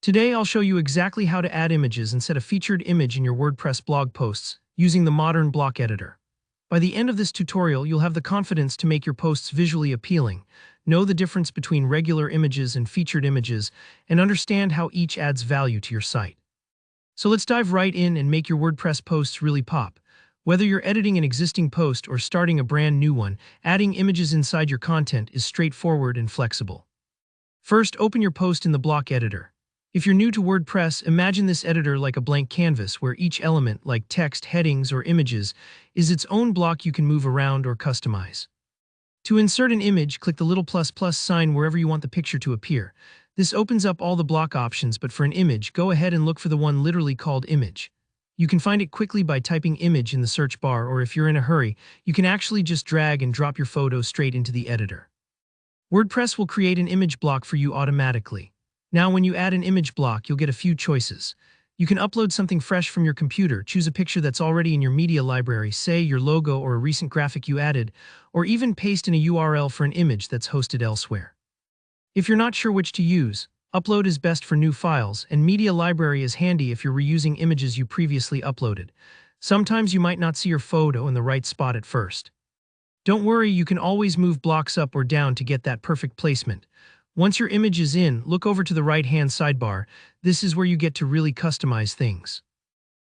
Today I'll show you exactly how to add images and set a featured image in your WordPress blog posts using the modern block editor. By the end of this tutorial, you'll have the confidence to make your posts visually appealing, know the difference between regular images and featured images, and understand how each adds value to your site. So let's dive right in and make your WordPress posts really pop. Whether you're editing an existing post or starting a brand new one, adding images inside your content is straightforward and flexible. First, open your post in the block editor. If you're new to WordPress, imagine this editor like a blank canvas where each element, like text, headings, or images, is its own block you can move around or customize. To insert an image, click the little plus sign wherever you want the picture to appear. This opens up all the block options, but for an image, go ahead and look for the one literally called image. You can find it quickly by typing image in the search bar, or if you're in a hurry, you can actually just drag and drop your photo straight into the editor. WordPress will create an image block for you automatically. Now, when you add an image block, you'll get a few choices. You can upload something fresh from your computer, choose a picture that's already in your media library, say your logo or a recent graphic you added, or even paste in a URL for an image that's hosted elsewhere. If you're not sure which to use, Upload is best for new files, and Media Library is handy if you're reusing images you previously uploaded. Sometimes you might not see your photo in the right spot at first. Don't worry, you can always move blocks up or down to get that perfect placement. Once your image is in, look over to the right-hand sidebar. This is where you get to really customize things.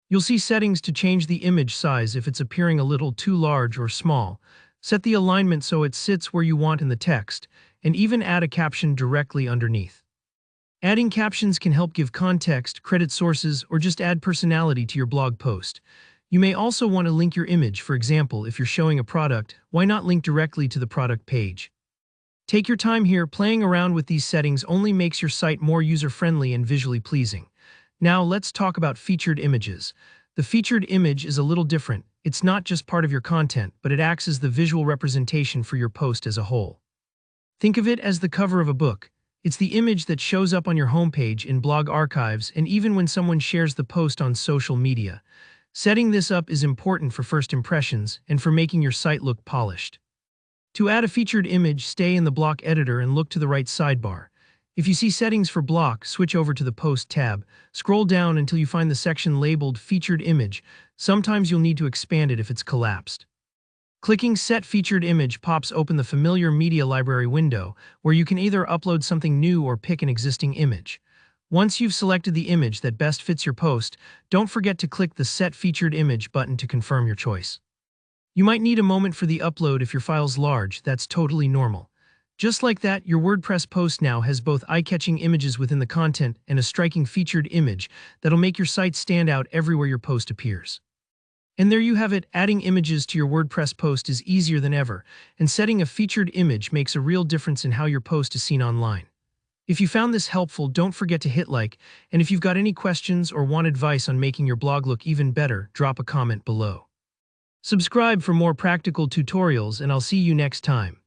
You'll see settings to change the image size if it's appearing a little too large or small. Set the alignment so it sits where you want in the text, and even add a caption directly underneath. Adding captions can help give context, credit sources, or just add personality to your blog post. You may also want to link your image. For example, if you're showing a product, why not link directly to the product page? Take your time here. Playing around with these settings only makes your site more user-friendly and visually pleasing. Now let's talk about featured images. The featured image is a little different. It's not just part of your content, but it acts as the visual representation for your post as a whole. Think of it as the cover of a book. It's the image that shows up on your homepage, in blog archives, and even when someone shares the post on social media. Setting this up is important for first impressions and for making your site look polished. To add a featured image, stay in the block editor and look to the right sidebar. If you see settings for block, switch over to the Post tab. Scroll down until you find the section labeled Featured Image. Sometimes you'll need to expand it if it's collapsed. Clicking Set Featured Image pops open the familiar Media Library window, where you can either upload something new or pick an existing image. Once you've selected the image that best fits your post, don't forget to click the Set Featured Image button to confirm your choice. You might need a moment for the upload if your file's large. That's totally normal. Just like that, your WordPress post now has both eye-catching images within the content and a striking featured image that'll make your site stand out everywhere your post appears. And there you have it. Adding images to your WordPress post is easier than ever, and setting a featured image makes a real difference in how your post is seen online. If you found this helpful, don't forget to hit like, and if you've got any questions or want advice on making your blog look even better, drop a comment below. Subscribe for more practical tutorials, and I'll see you next time.